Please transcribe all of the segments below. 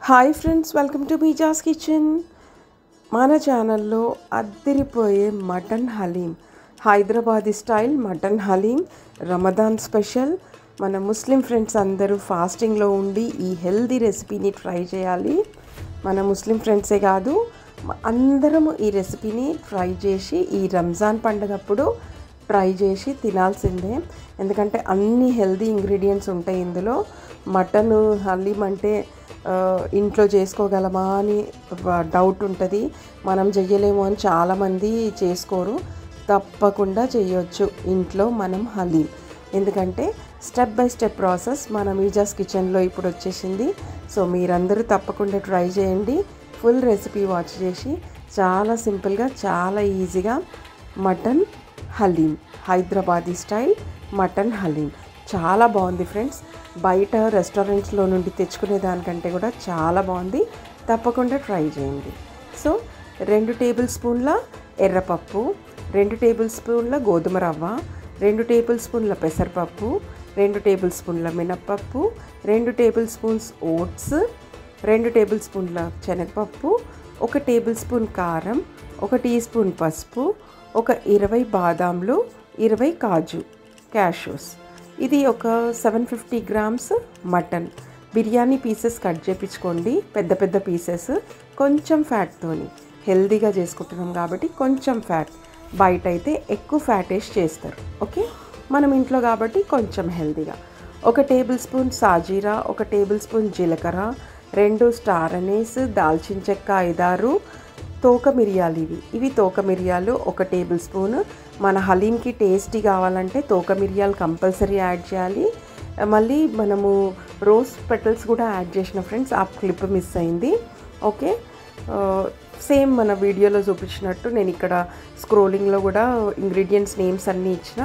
Hi friends, welcome to Meeza's kitchen. మన ఛానల్లో అద్దరిపోయే mutton haleem, Hyderabadi style mutton haleem Ramadan special. మన ముస్లిం ఫ్రెండ్స్ అందరూ ఫాస్టింగ్లో ఉండి ఈ హెల్దీ రెసిపీని ట్రై చేయాలి. మన ముస్లిం ఫ్రెండ్సే కాదు, అందరము ఈ రెసిపీని ట్రై చేసి ఈ రంజాన్ పండుగప్పుడు ట్రై చేసి తినాల్సిందే. ఎందుకంటే అన్ని హెల్దీ ఇంగ్రీడియంట్స్ ఉంటాయి ఇందులో. మటన్ హలీం అంటే ఇంట్లో చేసుకోగలమా అని డౌట్ ఉంటుంది. మనం చెయ్యలేము అని చాలామంది చేసుకోరు. తప్పకుండా చేయొచ్చు ఇంట్లో మనం హలీం. ఎందుకంటే స్టెప్ బై స్టెప్ ప్రాసెస్ మన మీజాస్ కిచెన్లో ఇప్పుడు వచ్చేసింది. సో మీరందరూ తప్పకుండా ట్రై చేయండి. ఫుల్ రెసిపీ వాచ్ చేసి చాలా సింపుల్గా, చాలా ఈజీగా mutton haleem, Hyderabadi style mutton haleem చాలా బాగుంది ఫ్రెండ్స్. బయట రెస్టారెంట్స్లో నుండి తెచ్చుకునే దానికంటే కూడా చాలా బాగుంది. తప్పకుండా ట్రై చేయండి. సో 2 టేబుల్ స్పూన్ల ఎర్రపప్పు, 2 టేబుల్ స్పూన్ల గోధుమ రవ్వ, 2 టేబుల్ స్పూన్ల పెసరపప్పు, 2 టేబుల్ స్పూన్ల మినప్పప్పు, 2 టేబుల్ స్పూన్స్ ఓట్స్, 2 టేబుల్ స్పూన్ల శనగపప్పు, 1 టేబుల్ స్పూన్ కారం, 1 టీ స్పూన్ పసుపు, ఒక 20 బాదాంలు, 20 క్యాష్యూస్. ఇది ఒక 750 grams mutton. Biryani pieces cut చేయించుకోండి, పెద్ద పెద్ద పీసెస్. కొంచెం ఫ్యాట్తోని హెల్దీగా చేసుకుంటున్నాం కాబట్టి కొంచెం ఫ్యాట్. బయట అయితే ఎక్కువ ఫ్యాట్ వేసి చేస్తారు. ఓకే, మనం ఇంట్లో కాబట్టి కొంచెం హెల్దీగా. 1 టేబుల్ స్పూన్ సాజీరా, 1 టేబుల్ స్పూన్ జీలకర్ర, 2 స్టార్ అనీస్, దాల్చిన చెక్క 5-6 తోక మిరియాలు. ఇవి తోక మిరియాలు 1 టేబుల్ స్పూన్. మన హలీంకి టేస్టీ కావాలంటే తోక మిరియాలు కంపల్సరీ యాడ్ చేయాలి. మళ్ళీ మనము రోజ్ పెటల్స్ కూడా యాడ్ చేసిన ఫ్రెండ్స్, ఆ క్లిప్ మిస్ అయింది. ఓకే, సేమ్ మన వీడియోలో చూపించినట్టు నేను ఇక్కడ స్క్రోలింగ్లో కూడా ఇంగ్రీడియంట్స్ నేమ్స్ అన్నీ ఇచ్చిన.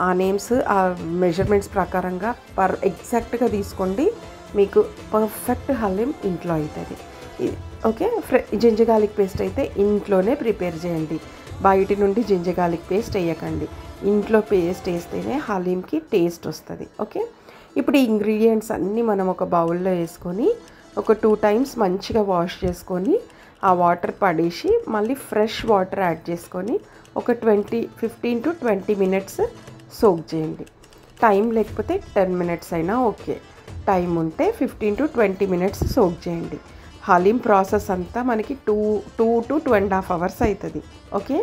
ఆ నేమ్స్, ఆ మెజర్మెంట్స్ ప్రకారంగా ఎగ్జాక్ట్గా తీసుకోండి. మీకు పర్ఫెక్ట్ హలీం ఇంట్లో అవుతుంది. ఓకే, జింజర్ గార్లిక్ పేస్ట్ అయితే ఇంట్లోనే ప్రిపేర్ చేయండి. బయట నుండి జింజర్ గార్లిక్ పేస్ట్ వేయకండి. ఇంట్లో పేస్ట్ వేస్తేనే హలీంకి టేస్ట్ వస్తుంది. ఓకే, ఇప్పుడు ఈ ఇంగ్రీడియంట్స్ అన్నీ మనం ఒక బౌల్లో వేసుకొని ఒక 2 టైమ్స్ మంచిగా వాష్ చేసుకొని ఆ వాటర్ పడేసి మళ్ళీ ఫ్రెష్ వాటర్ యాడ్ చేసుకొని ఒక 15 to 20 మినిట్స్ సోక్ చేయండి. టైం లేకపోతే 10 మినిట్స్ అయినా ఓకే. టైం ఉంటే 15 to 20 మినిట్స్ సోక్ చేయండి. హలీం ప్రాసెస్ అంతా మనకి 2 to 2.5 అవర్స్ అవుతుంది. ఓకే,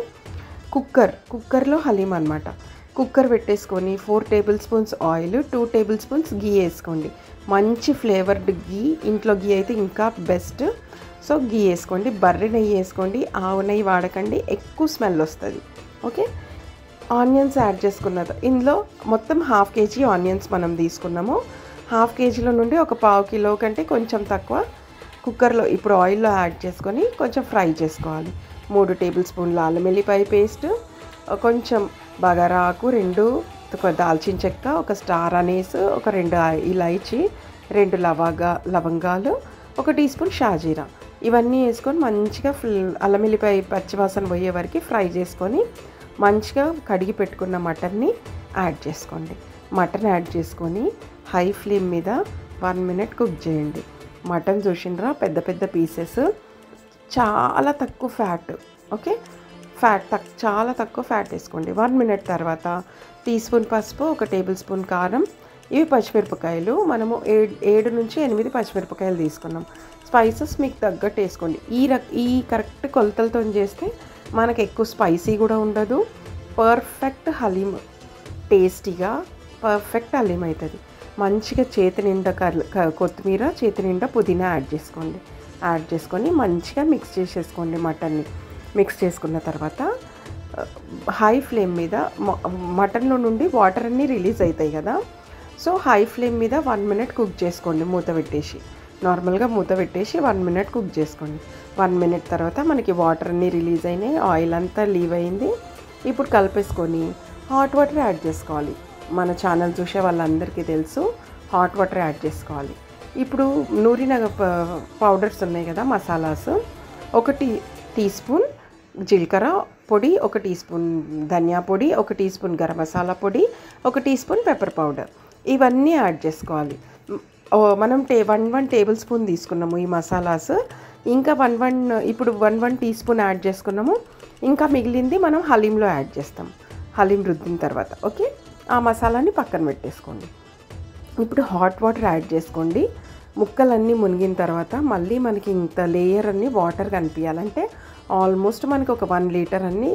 కుక్కర్లో హలీం అనమాట. కుక్కర్ పెట్టేసుకొని 4 tablespoons oil, 2 tablespoons ghee వేసుకోండి. మంచి ఫ్లేవర్డ్ గీ, ఇంట్లో గీ అయితే ఇంకా బెస్ట్. సో గీ వేసుకోండి. బర్రె నెయ్యి వేసుకోండి, ఆవు నెయ్యి వాడకండి, ఎక్కువ స్మెల్ వస్తుంది. ఓకే, ఆనియన్స్ యాడ్ చేసుకున్నారు. ఇందులో మొత్తం 1/2 kg ఆనియన్స్ మనం తీసుకున్నాము. 1/2 kgలో నుండి ఒక 1/4 కిలో కంటే కొంచెం తక్కువ కుక్కర్లో ఇప్పుడు ఆయిల్లో యాడ్ చేసుకొని కొంచెం ఫ్రై చేసుకోవాలి. 3 టేబుల్ స్పూన్ల అల్లం వెల్లిపాయ పేస్ట్, కొంచెం బగారా ఆకు, 2 దాల్చిన చెక్క, 1 స్టార్ అనీస్, ఒక 2 ఇలాచీ, 2 లవంగాలు, 1 టీ స్పూన్ షాజీరా. ఇవన్నీ వేసుకొని మంచిగా అల్లం వెల్లిపాయ పచ్చివాసన పోయే వరకు ఫ్రై చేసుకొని మంచిగా కడిగి పెట్టుకున్న మటన్ని యాడ్ చేసుకోండి. మటన్ యాడ్ చేసుకొని హై ఫ్లేమ్ మీద 1 మినిట్ కుక్ చేయండి. మటన్ చూసిండ్రా, పెద్ద పెద్ద పీసెస్, చాలా తక్కువ ఫ్యాట్. ఓకే, చాలా తక్కువ ఫ్యాట్ వేసుకోండి. 1 మినిట్ తర్వాత టీ స్పూన్ పసుపు, 1 టేబుల్ స్పూన్ కారం, ఇవి పచ్చిమిరపకాయలు. మనము 7 నుంచి 8 పచ్చిమిరపకాయలు తీసుకున్నాం. స్పైసెస్ మీకు తగ్గట్టు వేసుకోండి. ఈ కరెక్ట్ కొలతలతో చేస్తే మనకు ఎక్కువ స్పైసీ కూడా ఉండదు. పర్ఫెక్ట్ హలీం, టేస్టీగా పర్ఫెక్ట్ హలీం అవుతుంది. మంచిగా చేతి నిండా కొత్తిమీర, చేతి నిండా పుదీనా యాడ్ చేసుకోండి. యాడ్ చేసుకొని మంచిగా మిక్స్ చేసేసుకోండి. మటన్ని మిక్స్ చేసుకున్న తర్వాత హై ఫ్లేమ్ మీద మటన్లో నుండి వాటర్ అన్నీ రిలీజ్ అవుతాయి కదా. సో హై ఫ్లేమ్ మీద 1 మినిట్ కుక్ చేసుకోండి. మూత పెట్టేసి, నార్మల్గా మూత పెట్టేసి 1 మినిట్ కుక్ చేసుకోండి. 1 మినిట్ తర్వాత మనకి వాటర్ అన్నీ రిలీజ్ అయినాయి, ఆయిల్ అంతా లీవ్ అయింది. ఇప్పుడు కలిపేసుకొని హాట్ వాటర్ యాడ్ చేసుకోవాలి. మన ఛానల్ చూసే వాళ్ళందరికీ తెలుసు, హాట్ వాటర్ యాడ్ చేసుకోవాలి. ఇప్పుడు నూరిన పౌడర్స్ ఉన్నాయి కదా, మసాలాస్, 1 టీ స్పూన్ జీలకర్ర పొడి, 1 టీ స్పూన్ ధనియా పొడి, 1 టీ స్పూన్ గరం మసాలా పొడి, 1 టీ స్పూన్ పెప్పర్ పౌడర్, ఇవన్నీ యాడ్ చేసుకోవాలి. మనం 1 టేబుల్ స్పూన్ తీసుకున్నాము ఈ మసాలాస్. ఇంకా 1 టీ స్పూన్ యాడ్ చేసుకున్నాము. ఇంకా మిగిలింది మనం హలీంలో యాడ్ చేస్తాం, హలీం రుద్దిన తర్వాత. ఓకే, ఆ మసాలాని పక్కన పెట్టేసుకోండి. ఇప్పుడు హాట్ వాటర్ యాడ్ చేసుకోండి. ముక్కలన్నీ మునిగిన తర్వాత మళ్ళీ మనకి ఇంత లేయర్ అన్ని వాటర్ కనిపించాలంటే ఆల్మోస్ట్ మనకి ఒక 1 లీటర్ అన్ని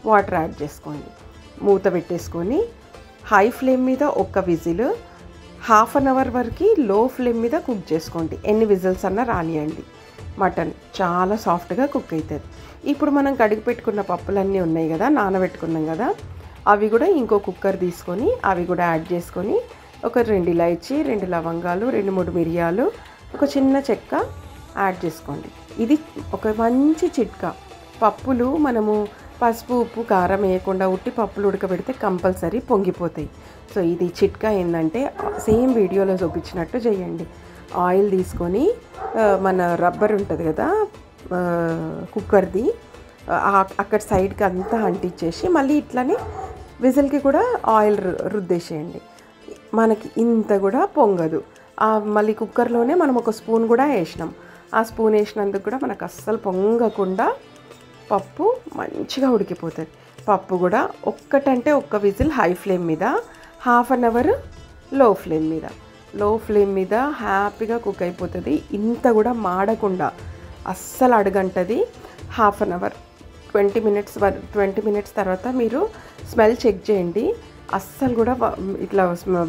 వాటర్ యాడ్ చేసుకోండి. మూత పెట్టేసుకొని హై ఫ్లేమ్ మీద ఒక విజిల్, హాఫ్ అన్ అవర్ వరకు లో ఫ్లేమ్ మీద కుక్ చేసుకోండి. ఎన్ని విజిల్స్ అన్నా రానియండి. మటన్ చాలా సాఫ్ట్గా కుక్ అవుతుంది. ఇప్పుడు మనం కడిగి పెట్టుకున్న పప్పులన్నీ ఉన్నాయి కదా, నానబెట్టుకున్నాం కదా, అవి కూడా ఇంకో కుక్కర్ తీసుకొని అవి కూడా యాడ్ చేసుకొని ఒక 2 ఇలాచీ, 2 లవంగాలు, 2-3 మిరియాలు, ఒక చిన్న చెక్క యాడ్ చేసుకోండి. ఇది ఒక మంచి చిట్కా. పప్పులు మనము పసుపు, ఉప్పు, కారం వేయకుండా ఉట్టి పప్పులు ఉడకబెడితే కంపల్సరీ పొంగిపోతాయి. సో ఇది చిట్కా ఏంటంటే సేమ్ వీడియోలో చూపించినట్టు చేయండి. ఆయిల్ తీసుకొని మన రబ్బర్ ఉంటుంది కదా కుక్కర్ది, అక్కడ సైడ్కి అంతా అంటించేసి మళ్ళీ ఇట్లనే విజిల్కి కూడా ఆయిల్ రుద్దేసేయండి. మనకి ఇంత కూడా పొంగదు. మళ్ళీ కుక్కర్లోనే మనం ఒక స్పూన్ కూడా వేసినాం. ఆ స్పూన్ వేసినందుకు కూడా మనకు అస్సలు పొంగకుండా పప్పు మంచిగా ఉడికిపోతుంది. పప్పు కూడా ఒక్క విజిల్ హై ఫ్లేమ్ మీద, హాఫ్ అన్ అవర్ లో ఫ్లేమ్ మీద హ్యాపీగా కుక్ అయిపోతుంది. ఇంత కూడా మాడకుండా అస్సలు అడుగంటది. హాఫ్ అన్ అవర్ 20 మినిట్స్ తర్వాత మీరు స్మెల్ చెక్ చేయండి. అస్సలు కూడా ఇట్లా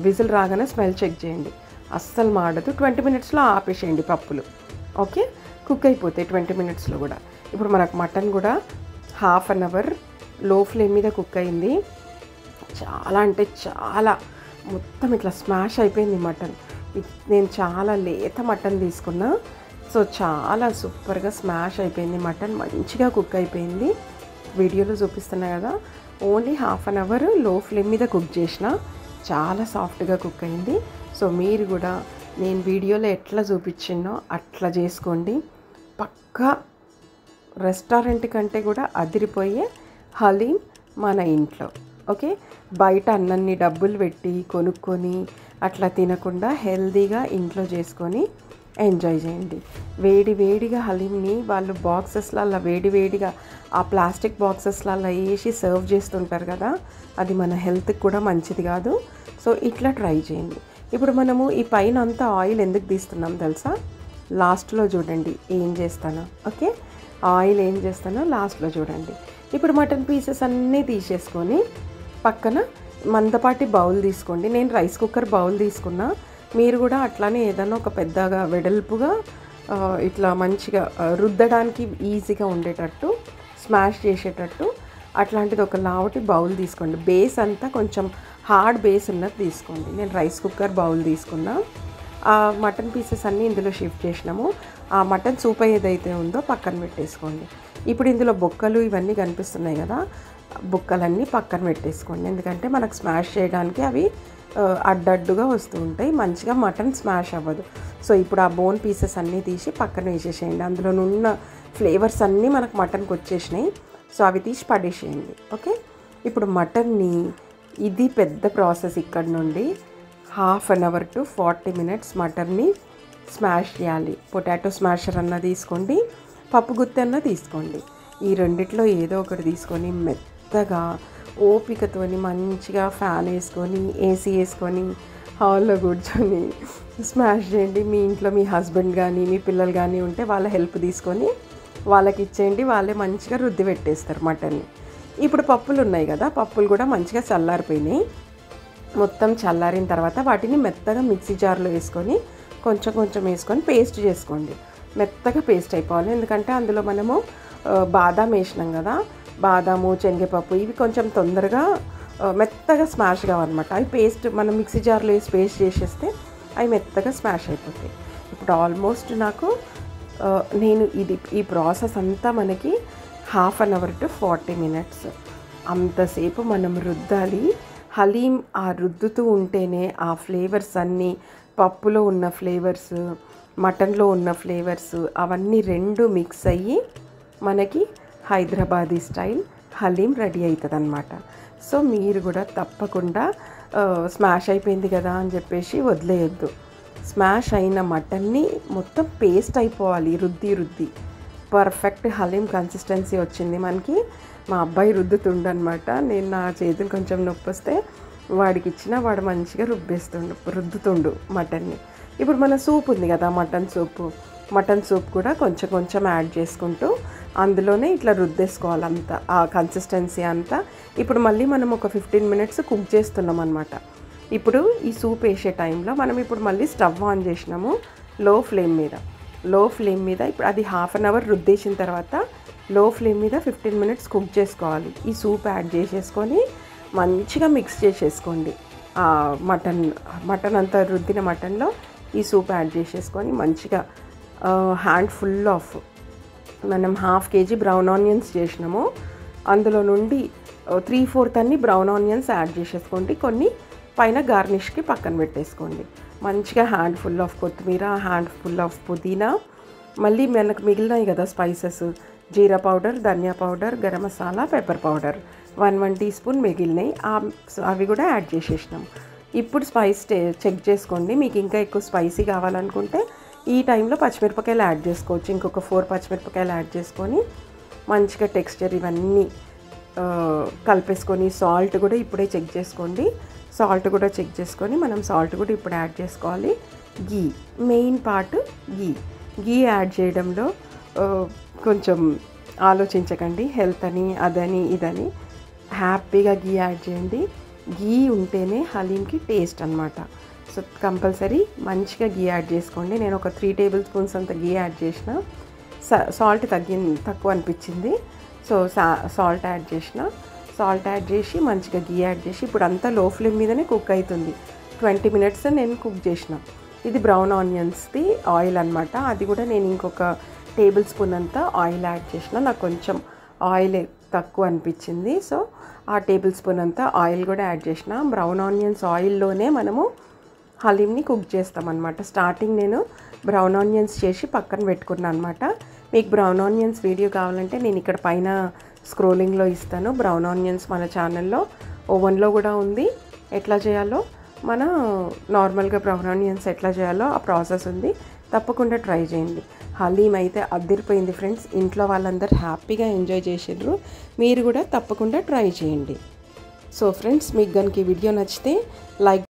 విజిల్ రాగానే స్మెల్ చెక్ చేయండి, అస్సలు మాడదు. 20 మినిట్స్లో ఆపేసేయండి పప్పులు. ఓకే, కుక్ అయిపోతాయి 20 మినిట్స్లో కూడా. ఇప్పుడు మనకు మటన్ కూడా హాఫ్ అన్ అవర్ లో ఫ్లేమ్ మీద కుక్ అయింది. చాలా అంటే చాలా మొత్తం ఇట్లా స్మాష్ అయిపోయింది మటన్. నేను చాలా లేత మటన్ తీసుకున్నా, సో చాలా సూపర్గా స్మాష్ అయిపోయింది మటన్, మంచిగా కుక్ అయిపోయింది. వీడియోలో చూపిస్తున్నా కదా, ఓన్లీ హాఫ్ అన్ అవర్ లో ఫ్లేమ్ మీద కుక్ చేసిన చాలా సాఫ్ట్గా కుక్ అయింది. సో మీరు కూడా నేను వీడియోలో ఎట్లా చూపించినో అట్లా చేసుకోండి. పక్కా రెస్టారెంట్ కంటే కూడా అదిరిపోయే హలీం మన ఇంట్లో. ఓకే, బయట అన్నన్ని డబ్బులు పెట్టి కొనుక్కొని అట్లా తినకుండా హెల్తీగా ఇంట్లో చేసుకొని ఎంజాయ్ చేయండి. వేడిగా హలీంని వాళ్ళు బాక్సెస్లలో వేడిగా ఆ ప్లాస్టిక్ బాక్సెస్లలో వేసి సర్వ్ చేస్తుంటారు కదా, అది మన హెల్త్కి కూడా మంచిది కాదు. సో ఇట్లా ట్రై చేయండి. ఇప్పుడు మనము ఈ పైన అంతా ఆయిల్ ఎందుకు తీస్తున్నాం తెలుసా? లాస్ట్లో చూడండి ఏం చేస్తానో. ఓకే, ఆయిల్ ఏం చేస్తానో లాస్ట్లో చూడండి. ఇప్పుడు మటన్ పీసెస్ అన్నీ తీసేసుకొని పక్కన మందపాటి బౌల్ తీసుకోండి. నేను రైస్ కుక్కర్ బౌల్ తీసుకున్నా, మీరు కూడా అట్లానే ఏదైనా ఒక పెద్దగా వెడల్పుగా ఇట్లా మంచిగా రుద్దడానికి ఈజీగా ఉండేటట్టు, స్మాష్ చేసేటట్టు అట్లాంటిది ఒక లావటి బౌల్ తీసుకోండి. బేస్ అంతా కొంచెం హార్డ్ బేస్ ఉన్నది తీసుకోండి. నేను రైస్ కుక్కర్ బౌల్ తీసుకున్నా. ఆ మటన్ పీసెస్ అన్నీ ఇందులో షిఫ్ట్ చేసినాము. ఆ మటన్ సూప్ ఏదైతే ఉందో పక్కన పెట్టేసుకోండి. ఇప్పుడు ఇందులో బొక్కలు ఇవన్నీ కనిపిస్తున్నాయి కదా, బొక్కలన్నీ పక్కన పెట్టేసుకోండి. ఎందుకంటే మనకు స్మాష్ చేయడానికి అవి అడ్డడ్డుగా వస్తూ ఉంటాయి, మంచిగా మటన్ స్మాష్ అవ్వదు. సో ఇప్పుడు ఆ బోన్ పీసెస్ అన్నీ తీసి పక్కన వేసేసేయండి. అందులో ఉన్న ఫ్లేవర్స్ అన్నీ మనకు మటన్కి వచ్చేసినాయి. సో అవి తీసి పడేసేయండి. ఓకే, ఇప్పుడు మటన్ని, ఇది పెద్ద ప్రాసెస్. ఇక్కడ నుండి half an hour to 40 minutes మటన్ని స్మాష్ చేయాలి. పొటాటో స్మాషర్ అన్న తీసుకోండి, పప్పు గుత్తి అన్న తీసుకోండి. ఈ రెండిట్లో ఏదో ఒకటి తీసుకొని మెత్తగా ఓపికతోని మంచిగా ఫ్యాన్ వేసుకొని ఏసీ వేసుకొని హాల్లో కూర్చొని స్మాష్ చేయండి. మీ ఇంట్లో మీ హస్బెండ్ కానీ మీ పిల్లలు కానీ ఉంటే వాళ్ళ హెల్ప్ తీసుకొని వాళ్ళకి ఇచ్చేయండి, వాళ్ళే మంచిగా రుద్ది పెట్టేస్తారు మటన్ని. ఇప్పుడు పప్పులు ఉన్నాయి కదా, పప్పులు కూడా మంచిగా చల్లారిపోయినాయి. మొత్తం చల్లారిన తర్వాత వాటిని మెత్తగా మిక్సీ జార్లో వేసుకొని కొంచెం వేసుకొని పేస్ట్ చేసుకోండి. మెత్తగా పేస్ట్ అయిపోవాలి, ఎందుకంటే అందులో మనము బాదాం వేసినాం కదా, బాదాము, శనగపప్పు ఇవి కొంచెం తొందరగా మెత్తగా స్మాష్ కావాలన్నమాట. అవి పేస్ట్ మనం మిక్సీ జార్లో వేసి పేస్ట్ చేసేస్తే అవి మెత్తగా స్మాష్ అయిపోతాయి. ఇప్పుడు ఆల్మోస్ట్ నాకు ఈ ప్రాసెస్ అంతా మనకి half an hour to 40 minutes అంతసేపు మనం రుద్దాలి. హలీం ఆ రుద్దుతూ ఉంటేనే ఆ ఫ్లేవర్స్ అన్నీ, పప్పులో ఉన్న ఫ్లేవర్స్, మటన్లో ఉన్న ఫ్లేవర్స్ అవన్నీ రెండు మిక్స్ అయ్యి మనకి హైదరాబాదీ స్టైల్ హలీం రెడీ అవుతుంది అన్నమాట. సో మీరు కూడా తప్పకుండా స్మాష్ అయిపోయింది కదా అని చెప్పేసి వదిలేయొద్దు. స్మాష్ అయిన మటన్ని మొత్తం పేస్ట్ అయిపోవాలి, రుద్ది పర్ఫెక్ట్ హలీం కన్సిస్టెన్సీ వచ్చింది మనకి. మా అబ్బాయి రుద్దుతుండనమాట. నేను నా చేతులు కొంచెం నొప్పి వస్తే వాడికి ఇచ్చిన వాడు మంచిగా రుద్దుతుండు మటన్ని. ఇప్పుడు మన సూప్ ఉంది కదా, మటన్ సూప్ కూడా కొంచెం యాడ్ చేసుకుంటూ అందులోనే ఇట్లా రుద్దేసుకోవాలి అంతా, ఆ కన్సిస్టెన్సీ అంతా. ఇప్పుడు మళ్ళీ మనం ఒక 15 మినిట్స్ కుక్ చేస్తున్నాం అనమాట. ఇప్పుడు ఈ సూప్ వేసే టైంలో మనం ఇప్పుడు మళ్ళీ స్టవ్ ఆన్ చేసినాము లో ఫ్లేమ్ మీద. ఇప్పుడు అది హాఫ్ అన్ అవర్ రుద్దేసిన తర్వాత లో ఫ్లేమ్ మీద 15 మినిట్స్ కుక్ చేసుకోవాలి. ఈ సూప్ యాడ్ చేసేసుకొని మంచిగా మిక్స్ చేసేసుకోండి. మటన్ అంతా రుద్దిన మటన్లో ఈ సూప్ యాడ్ చేసేసుకొని మంచిగా హ్యాండ్ ఫుల్ ఆఫ్ మనం 1/2 kg బ్రౌన్ ఆనియన్స్ చేసినాము. అందులో నుండి 3/4 అన్ని బ్రౌన్ ఆనియన్స్ యాడ్ చేసేసుకోండి. కొన్ని పైన గార్నిష్కి పక్కన పెట్టేసుకోండి. మంచిగా హ్యాండ్ ఫుల్ ఆఫ్ కొత్తిమీర, హ్యాండ్ ఫుల్ ఆఫ్ పుదీనా, మళ్ళీ మనకు మిగిలినాయి కదా స్పైసెస్, జీరా పౌడర్, ధనియా powder, garam masala, pepper powder 1 teaspoon మిగిలినాయి. అవి కూడా యాడ్ చేసేసినాం. ఇప్పుడు స్పైస్ చెక్ చేసుకోండి. మీకు ఇంకా ఎక్కువ స్పైసీ కావాలనుకుంటే ఈ టైంలో పచ్చిమిరపకాయలు యాడ్ చేసుకోవచ్చు. ఇంకొక 4 పచ్చిమిరపకాయలు యాడ్ చేసుకొని మంచిగా టెక్స్చర్ ఇవన్నీ కలిపేసుకొని సాల్ట్ కూడా ఇప్పుడే చెక్ చేసుకోండి. మనం సాల్ట్ కూడా ఇప్పుడు యాడ్ చేసుకోవాలి. గీ మెయిన్ పార్ట్, గీ యాడ్ చేయడంలో కొంచెం ఆలోచించకండి, హెల్త్ అని అదని ఇదని. హ్యాపీగా గీ యాడ్ చేయండి. గీ ఉంటేనే హలీంకి టేస్ట్ అనమాట. సో కంపల్సరీ మంచిగా గీ యాడ్ చేసుకోండి. నేను ఒక 3 టేబుల్ స్పూన్స్ అంత గీ యాడ్ చేసిన. సాల్ట్ తక్కువ అనిపించింది, సో సాల్ట్ యాడ్ చేసి మంచిగా గీ యాడ్ చేసి ఇప్పుడు అంతా లో ఫ్లేమ్ మీదనే కుక్ అవుతుంది. 20 మినిట్స్ నేను కుక్ చేసిన. ఇది బ్రౌన్ ఆనియన్స్ది ఆయిల్ అనమాట. అది కూడా నేను ఇంకొక టేబుల్ స్పూన్ అంతా ఆయిల్ యాడ్ చేసిన. నాకు కొంచెం ఆయిల్ తక్కువ అనిపించింది, సో ఆ టేబుల్ స్పూన్ అంతా ఆయిల్ కూడా యాడ్ చేసిన. బ్రౌన్ ఆనియన్స్ ఆయిల్లోనే మనము హలీంని కుక్ చేస్తామన్నమాట. స్టార్టింగ్ నేను బ్రౌన్ ఆనియన్స్ చేసి పక్కన పెట్టుకున్నాను అనమాట. మీకు బ్రౌన్ ఆనియన్స్ వీడియో కావాలంటే నేను ఇక్కడ పైన స్క్రోలింగ్లో ఇస్తాను. బ్రౌన్ ఆనియన్స్ మన ఛానల్లో ఓవెన్లో కూడా ఉంది. ఎట్లా చేయాలో, మన నార్మల్గా బ్రౌన్ ఆనియన్స్ ఎట్లా చేయాలో ఆ ప్రాసెస్ ఉంది. తప్పకుండా ట్రై చేయండి. హలీం అయితే అదిరిపోయింది ఫ్రెండ్స్. ఇంట్లో వాళ్ళందరూ హ్యాపీగా ఎంజాయ్ చేసిండ్రు. మీరు కూడా తప్పకుండా ట్రై చేయండి. సో ఫ్రెండ్స్, మీకు కనుక ఈ వీడియో నచ్చితే లైక్